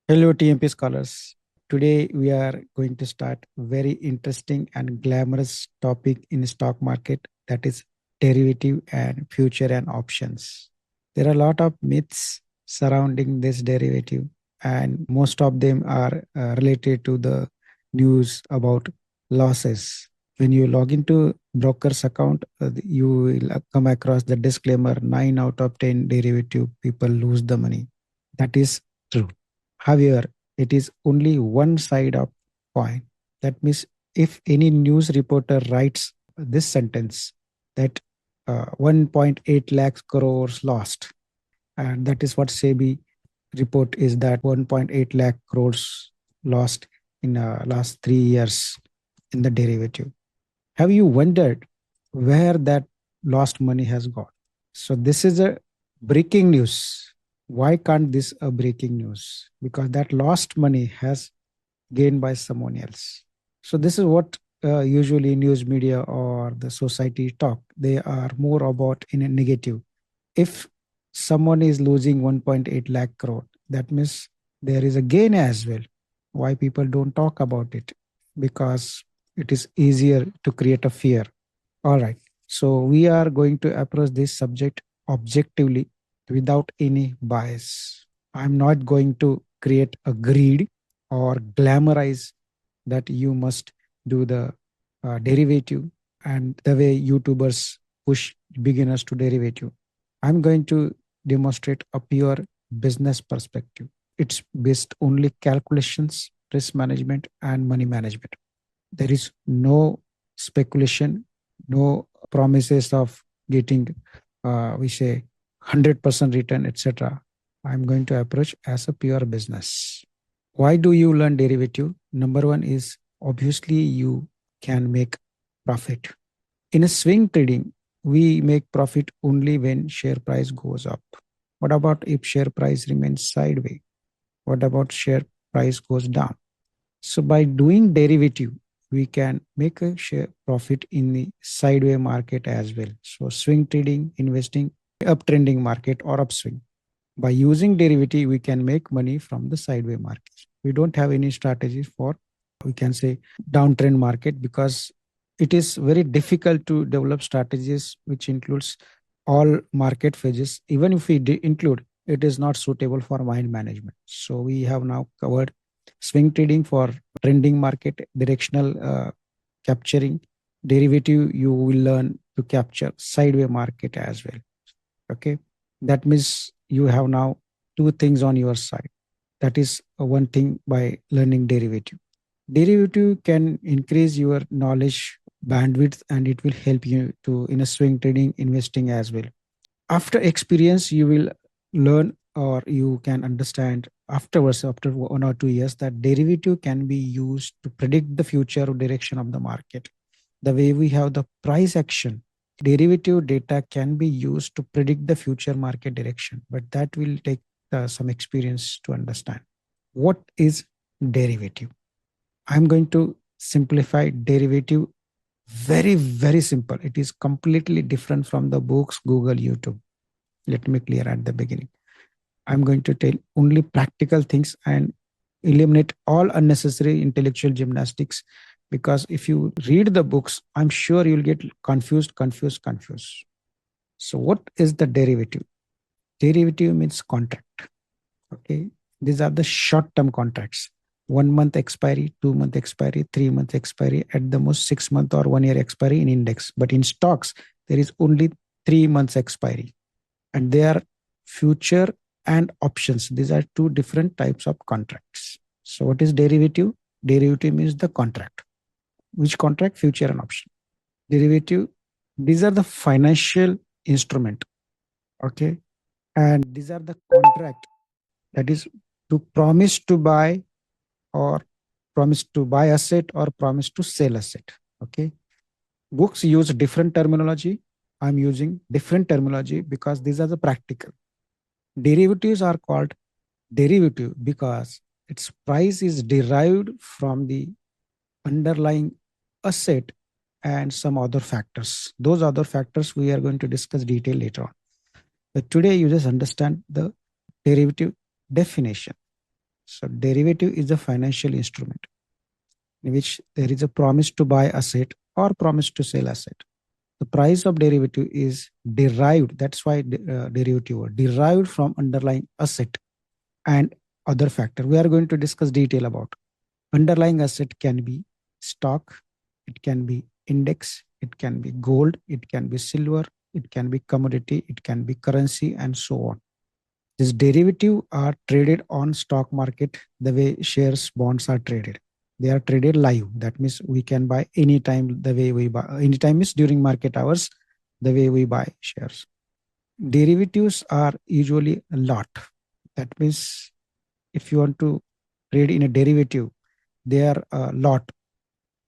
Hello, TMP scholars. Today we are going to start very interesting and glamorous topic in stock market, that is derivative and future and options. There are a lot of myths surrounding this derivative, and most of them are related to the news about losses. When you log into broker's account, you will come across the disclaimer: 9 out of 10 derivative people lose the money. That is true. However, it is only one side of coin. That means if any news reporter writes this sentence that 1.8 lakhs crores lost, and that is what SEBI report is, that 1.8 lakh crores lost in last 3 years in the derivative. Have you wondered where that lost money has gone? So this is a breaking news. Why can't this a breaking news? Because that lost money has gained by someone else. So this is what usually news media or the society talk. They are more about in a negative. If someone is losing 1.8 lakh crore, that means there is a gain as well. Why people don't talk about it? Because it is easier to create a fear. All right. So we are going to approach this subject objectively without any bias. I'm not going to create a greed or glamorize that you must do the derivative and the way YouTubers push beginners to derivative. I'm going to demonstrate a pure business perspective. It's based only calculations, risk management, and money management. There is no speculation, no promises of getting, we say, 100% return, etc. I'm going to approach as a pure business. Why do you learn derivative? Number one is obviously you can make profit. In a swing trading, we make profit only when share price goes up. What about if share price remains sideways? What about share price goes down? So by doing derivative, we can make a share profit in the sideways market as well. So swing trading, investing uptrending market or upswing. By using derivative, we can make money from the sideways market. We don't have any strategy for, we can say, downtrend market, because it is very difficult to develop strategies which includes all market phases. Even if we include, it is not suitable for mind management. So we have now covered swing trading for trending market, directional capturing. Derivative, you will learn to capture sideways market as well. Okay, that means you have now two things on your side. That is one thing by learning derivative. Derivative can increase your knowledge bandwidth, and it will help you to in a swing trading investing as well. After experience, you will learn, or you can understand afterwards, after 1 or 2 years, that derivative can be used to predict the future direction of the market. The way we have the price action, derivative data can be used to predict the future market direction, but that will take some experience to understand. What is derivative? I'm going to simplify derivative very, very simple. It is completely different from the books, Google, YouTube. Let me clear at the beginning. I'm going to tell only practical things and eliminate all unnecessary intellectual gymnastics, because if you read the books, I'm sure you'll get confused. So what is the derivative? Derivative means contract. Okay. These are the short-term contracts. 1 month expiry, 2 month expiry, 3 month expiry, at the most 6 month or 1 year expiry in index. But in stocks, there is only 3 months expiry. And they are future and options. These are two different types of contracts. So what is derivative? Derivative means the contract. Which contract? Future and option. Derivative, these are the financial instrument. Okay. And these are the contract, that is to promise to buy, or promise to buy asset, or promise to sell asset. Okay. Books use different terminology. I'm using different terminology because these are the practical. Derivatives are called derivative because its price is derived from the underlying asset and some other factors. Those other factors we are going to discuss detail later on. But today you just understand the derivative definition. So derivative is a financial instrument in which there is a promise to buy asset or promise to sell asset. The price of derivative is derived. That's why derivative word, derived from underlying asset and other factor. We are going to discuss detail about underlying asset can be stock, it can be index, it can be gold, it can be silver, it can be commodity, it can be currency, and so on. These derivative are traded on stock market the way shares, bonds are traded. They are traded live. That means we can buy anytime the way we buy. Anytime is during market hours, the way we buy shares. Derivatives are usually a lot. That means if you want to trade in a derivative, they are a lot.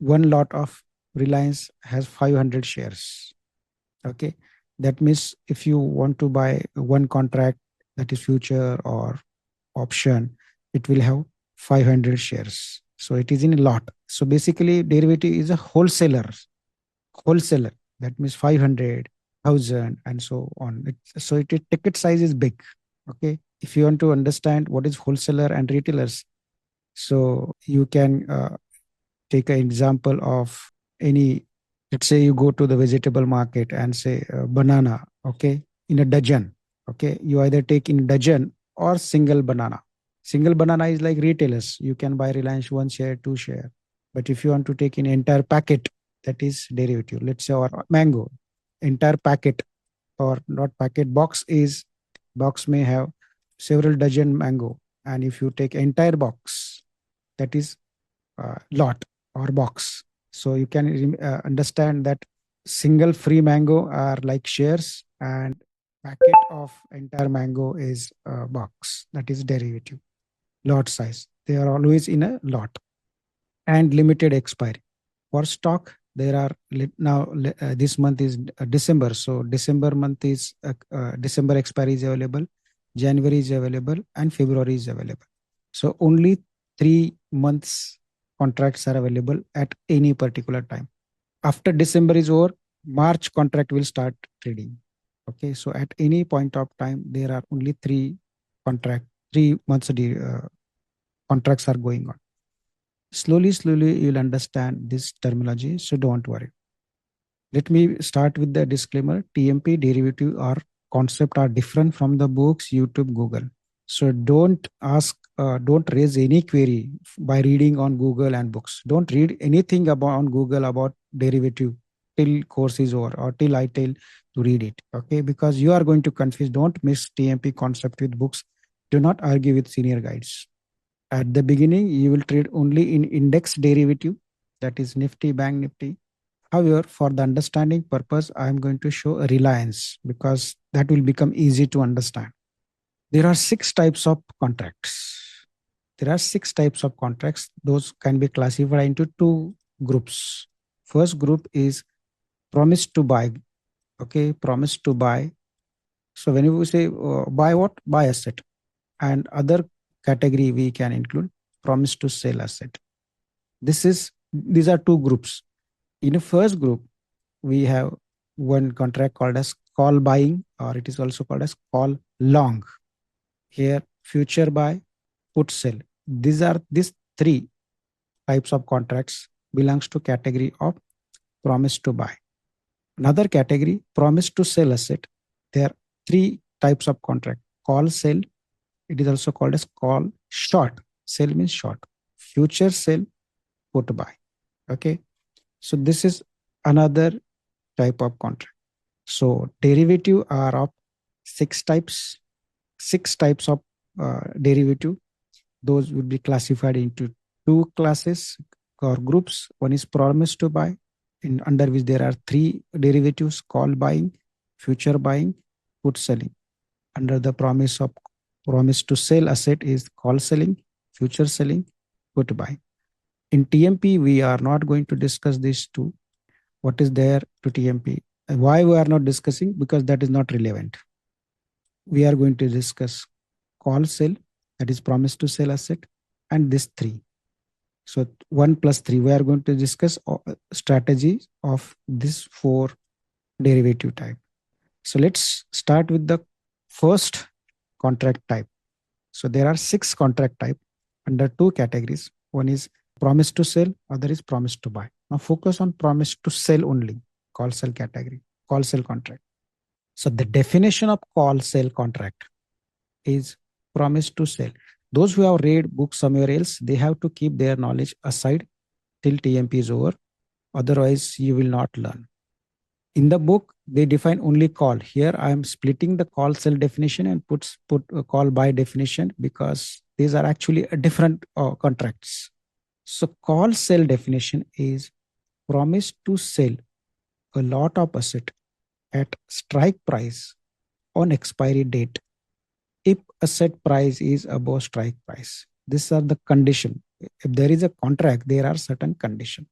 One lot of Reliance has 500 shares. Okay. That means if you want to buy one contract, that is future or option, it will have 500 shares. So it is in a lot. So basically, derivative is a wholesaler. That means 500, 1,000, and so on. So ticket size is big. Okay. If you want to understand what is wholesaler and retailers, so you can take an example of any, let's say you go to the vegetable market and say banana, okay, in a dozen. Okay. You either take in dozen or single banana. Single banana is like retailers. You can buy Reliance one share, two share. But if you want to take in entire packet, that is derivative. Let's say or mango, entire packet or not packet box may have several dozen mango. And if you take entire box, that is lot or box. So you can understand that single free mango are like shares and packet of entire mango is a box. That is derivative. Lot size. They are always in a lot and limited expiry. For stock, there are now this month is December. So December month is December expiry is available, January is available, and February is available. So only 3 months contracts are available at any particular time. After December is over, March contract will start trading. Okay, so at any point of time, there are only contract, 3 months contracts are going on. Slowly, you'll understand this terminology, so don't worry. Let me start with the disclaimer. TMP derivative or concept are different from the books, YouTube, Google. So don't raise any query by reading on Google and books. Don't read anything about on Google about derivative till course is over or till I tell to read it. Okay, because you are going to confuse. Don't mix TMP concept with books. Do not argue with senior guides. At the beginning, you will trade only in index derivative, that is Nifty, Bank Nifty. However, for the understanding purpose, I am going to show a Reliance because that will become easy to understand. There are six types of contracts. There are six types of contracts. Those can be classified into two groups. First group is promise to buy. Okay, promise to buy. So when you say buy what? Buy asset. And other category we can include promise to sell asset. These are two groups. In the first group, we have one contract called as call buying, or it is also called as call long. Here, future buy, put sell. These three types of contracts belongs to category of promise to buy. Another category, promise to sell asset. There are three types of contract. Call sell. It is also called as call short. Sell means short. Future sell, put buy. Okay. So this is another type of contract. So derivative are of six types of derivative. Those would be classified into two classes or groups. One is promise to buy, in under which there are three derivatives: call buying, future buying, put selling. Under the promise to sell asset is call selling, future selling, put buy. In TMP, we are not going to discuss these two. What is there to TMP? Why we are not discussing? Because that is not relevant. We are going to discuss call sell, that is promise to sell asset, and this three. So 1 plus 3, we are going to discuss strategies of this four derivative type. So let's start with the first contract type. So there are six contract type. under two categories. One is promise to sell, other is promise to buy. Now focus on promise to sell only, call sell category, call sell contract. So the definition of call sell contract is promise to sell. Those who have read books somewhere else, they have to keep their knowledge aside till TMP is over. Otherwise, you will not learn. In the book, they define only call. Here, I am splitting the call sell definition and put a call buy definition because these are actually different contracts. So call sell definition is promise to sell a lot of asset at strike price on expiry date if asset price is above strike price. These are the condition. If there is a contract, there are certain conditions.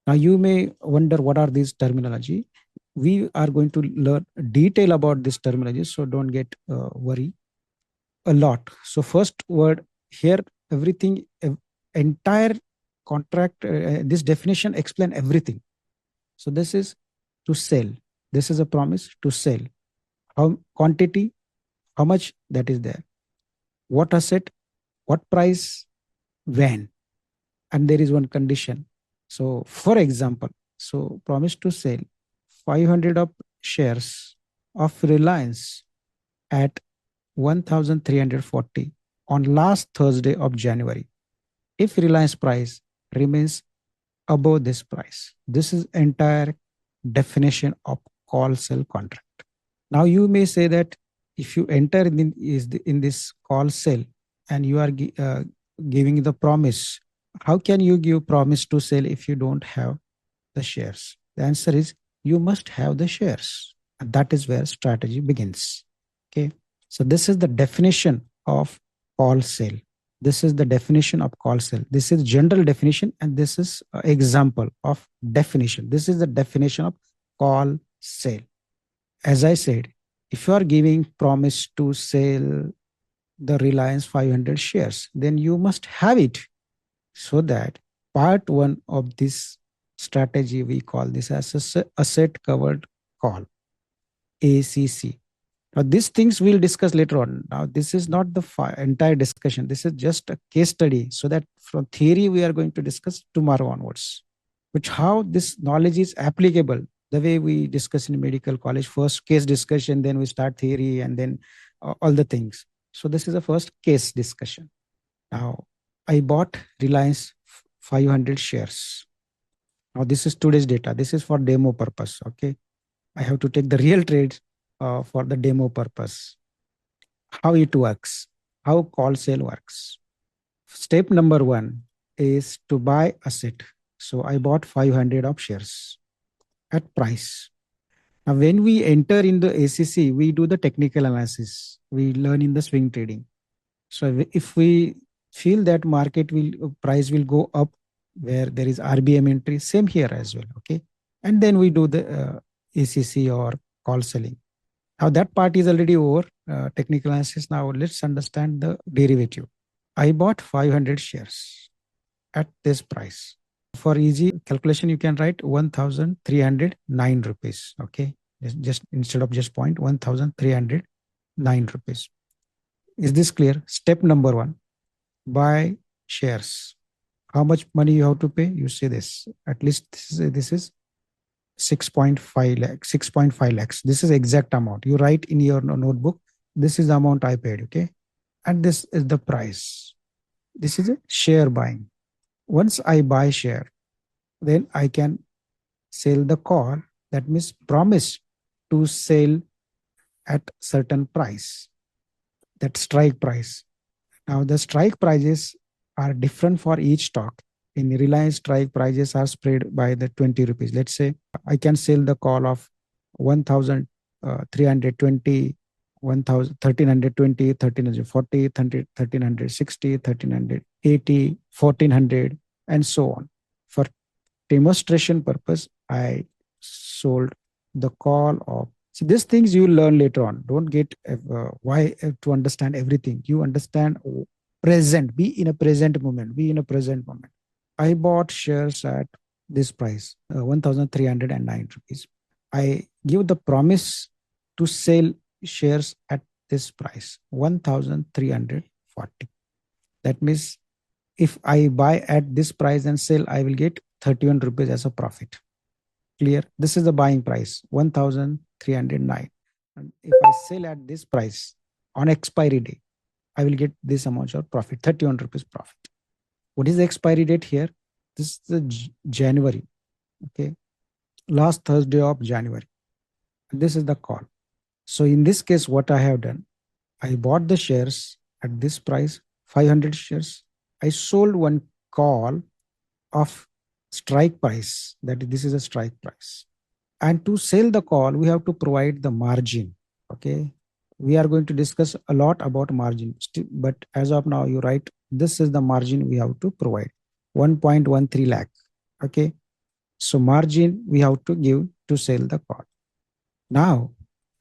Now you may wonder what are these terminology. We are going to learn detail about this terminology, so don't get worry a lot. So first word here, everything, entire contract, this definition explain everything. So this is to sell. This is a promise to sell. How quantity, how much that is there, what asset, what price, when, and there is one condition. So for example, so promise to sell 500 of shares of Reliance at 1340 on last Thursday of January if Reliance price remains above this price. This is entire definition of call sell contract. Now you may say that if you enter in this call sell and you are giving the promise, how can you give promise to sell if you don't have the shares? The answer is you must have the shares. And that is where strategy begins. Okay. So this is the definition of call sell. This is the definition of call sell. This is general definition and this is example of definition. This is the definition of call sell. As I said, if you are giving promise to sell the Reliance 500 shares, then you must have it. So that part one of this strategy, we call this as asset covered call, ACC. Now, these things we'll discuss later on. Now, this is not the entire discussion. This is just a case study so that from theory, we are going to discuss tomorrow onwards, which how this knowledge is applicable. The way we discuss in medical college, first case discussion, then we start theory and then all the things. So this is the first case discussion. Now, I bought Reliance 500 shares. Now, this is today's data. This is for demo purpose. Okay. I have to take the real trades for the demo purpose. How it works, how call sell works. Step number one is to buy asset. So I bought 500 of shares at price. Now, when we enter in the ACC, we do the technical analysis. We learn in the swing trading. So if we feel that market price will go up where there is RBM entry, same here as well. Okay. And then we do the ACC or call selling. Now that part is already over, technical analysis. Now let's understand the derivative. I bought 500 shares at this price. For easy calculation, you can write 1,309 rupees. Okay. Just instead of just point, 1,309 rupees. Is this clear? Step number one, buy shares. How much money you have to pay? You say this. At least this is 6.5 lakhs, 6.5 lakhs. This is exact amount. You write in your notebook, this is the amount I paid, okay? And this is the price. This is a share buying. Once I buy share, then I can sell the call. That means promise to sell at certain price, that strike price. Now the strike prices are different for each stock. In Reliance, strike prices are spread by the 20 rupees. Let's say I can sell the call of 1,320, 1,1320, 1,340, 1,360, 1,380, 1,400, and so on. For demonstration purpose, I sold the call of. So these things you will learn later on. Don't get why to understand everything. You understand present. Be in a present moment. Be in a present moment. I bought shares at this price, 1,309 rupees. I give the promise to sell shares at this price, 1,340. That means If I buy at this price and sell, I will get 31 rupees as a profit. Clear? This is the buying price, 1309. And if I sell at this price on expiry day, I will get this amount of profit, 31 rupees profit. What is the expiry date here? This is the January. Okay. Last Thursday of January. This is the call. So in this case, what I have done, I bought the shares at this price, 500 shares. I sold one call of strike price. That this is a strike price. And to sell the call, we have to provide the margin. Okay. We are going to discuss a lot about margin. But as of now, you write, this is the margin we have to provide, 1.13 lakh. Okay. So margin we have to give to sell the call. Now,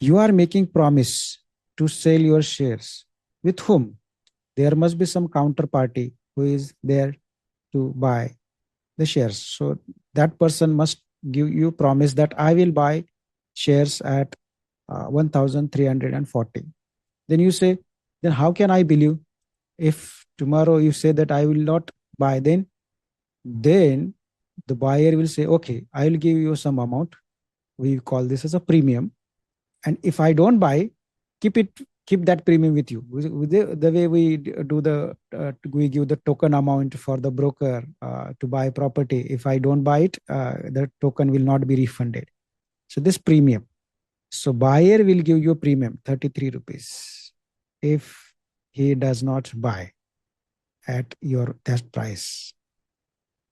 you are making promise to sell your shares. With whom? There must be some counterparty who is there to buy the shares. So that person must give you promise that I will buy shares at 1340. Then you say, then how can I believe? If tomorrow you say that I will not buy, then the buyer will say, okay, I will give you some amount. We call this as a premium. And if I don't buy, keep that premium with you. The way we do we give the token amount for the broker to buy property. If I don't buy it, the token will not be refunded. So this premium. So buyer will give you premium 33 rupees if he does not buy at your that price.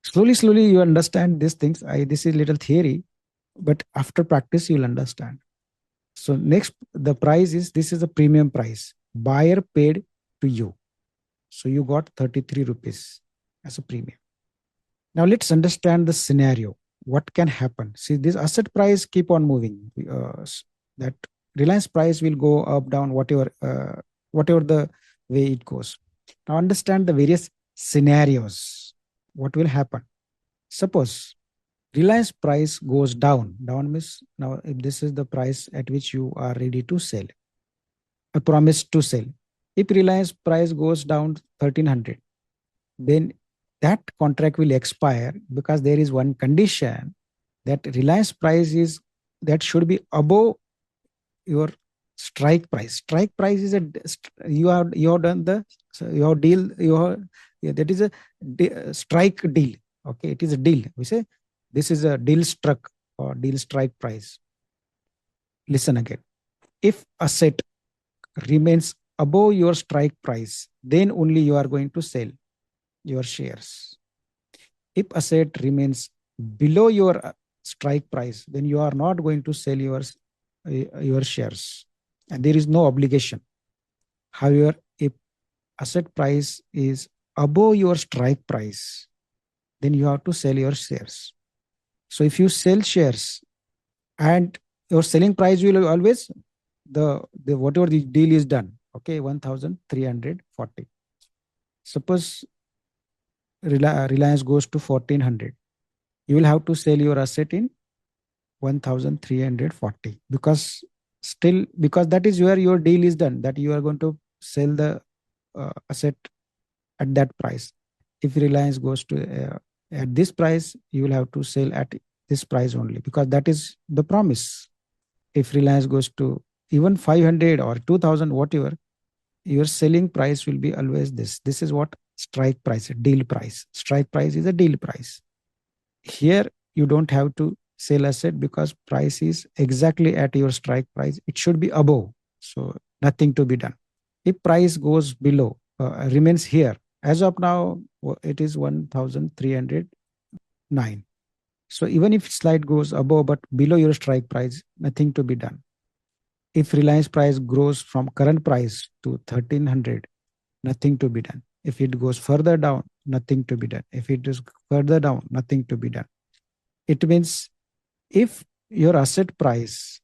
Slowly you understand these things. This is little theory, but after practice you'll understand. So next, the price is, this is the premium price. Buyer paid to you. So you got 33 rupees as a premium. Now let's understand the scenario. What can happen? See, this asset price keep on moving. That Reliance price will go up, down, whatever the way it goes. Now understand the various scenarios. What will happen? Suppose Reliance price goes down. Down means, now if this is the price at which you are ready to sell, a promise to sell. If Reliance price goes down 1300, then that contract will expire, because there is one condition that Reliance price is, that should be above your strike price. Strike price is you have done the, so your deal, yeah, that is a strike deal. Okay, it is a deal. We say this is a deal struck or deal strike price. Listen again. If asset remains above your strike price, then only you are going to sell your shares. If asset remains below your strike price, then you are not going to sell your shares, and there is no obligation. However, if asset price is above your strike price, then you have to sell your shares. So if you sell shares and your selling price will always, the whatever the deal is done, okay, 1340. Suppose Reliance goes to 1400, you will have to sell your asset in 1340, because that is where your deal is done, that you are going to sell the asset at that price. If Reliance goes to at this price, you will have to sell at this price only, because that is the promise. If Reliance goes to even 500 or 2000, whatever, your selling price will be always this. This is what strike price, deal price. Strike price is a deal price. Here, you don't have to sell asset, because price is exactly at your strike price. It should be above. So nothing to be done. If price goes below, remains here, as of now, it is 1309. So even if slide goes above but below your strike price, nothing to be done. If Reliance price grows from current price to 1300, nothing to be done. If it goes further down, nothing to be done. If it is further down, nothing to be done. It means if your asset price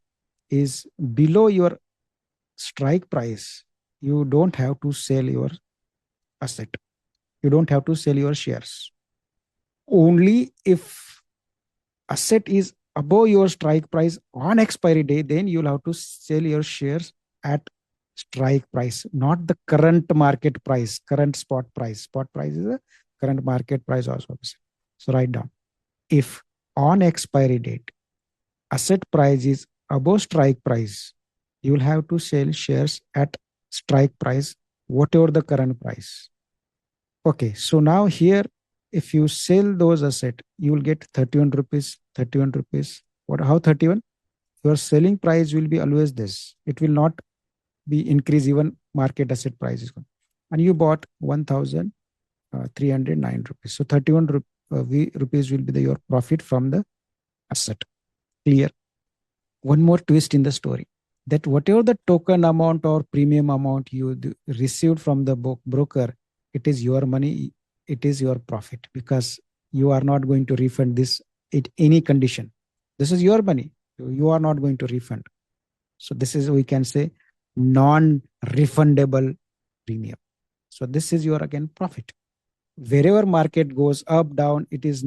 is below your strike price, you don't have to sell your asset. You don't have to sell your shares. Only if asset is above your strike price on expiry day, then you'll have to sell your shares at strike price, not the current market price, current spot price. Spot price is current market price also. So write down, if on expiry date asset price is above strike price, you will have to sell shares at strike price, whatever the current price. Okay, so now here, if you sell those asset, you will get 31 rupees, 31 rupees. What? How 31? Your selling price will be always this. It will not be increase even market asset price is going. And you bought 1,309 rupees. So 31 rupees will be your profit from the asset. Clear? One more twist in the story, that whatever the token amount or premium amount you received from the broker, it is your money, it is your profit, because you are not going to refund this at any condition. This is your money. You are not going to refund. So this is, we can say, non-refundable premium. So this is your, again, profit. Wherever market goes up, down, it does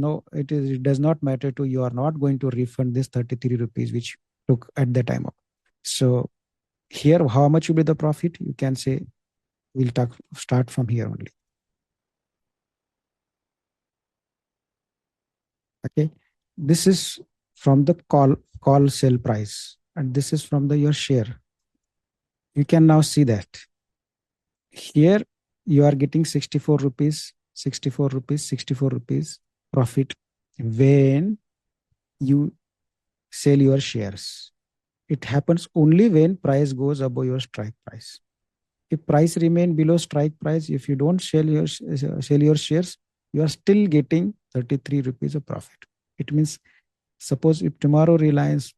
not matter to you, are not going to refund this 33 rupees which took at the time of. So here, how much will be the profit? You can say, we'll start from here only. Okay. This is from the call sell price, and this is from your share. You can now see that here you are getting 64 rupees, 64 rupees, 64 rupees profit when you sell your shares. It happens only when price goes above your strike price. If price remain below strike price, if you don't sell your shares, you are still getting 33 rupees of profit. It means, suppose if tomorrow Reliance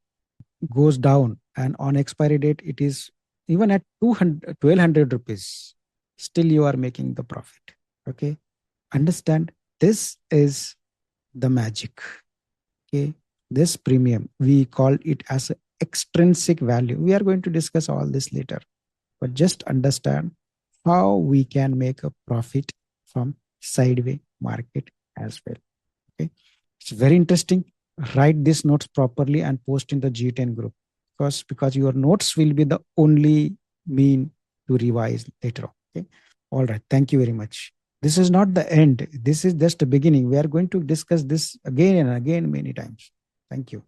goes down and on expiry date it is even at 1,200 rupees, still you are making the profit. Okay, understand, this is the magic. Okay, this premium, we call it as a extrinsic value. We are going to discuss all this later, but just understand how we can make a profit from sideway market as well. Okay, it's very interesting. Write these notes properly and post in the G10 group, because your notes will be the only mean to revise later on. Okay, all right, thank you very much. This is not the end, this is just the beginning. We are going to discuss this again and again many times. Thank you.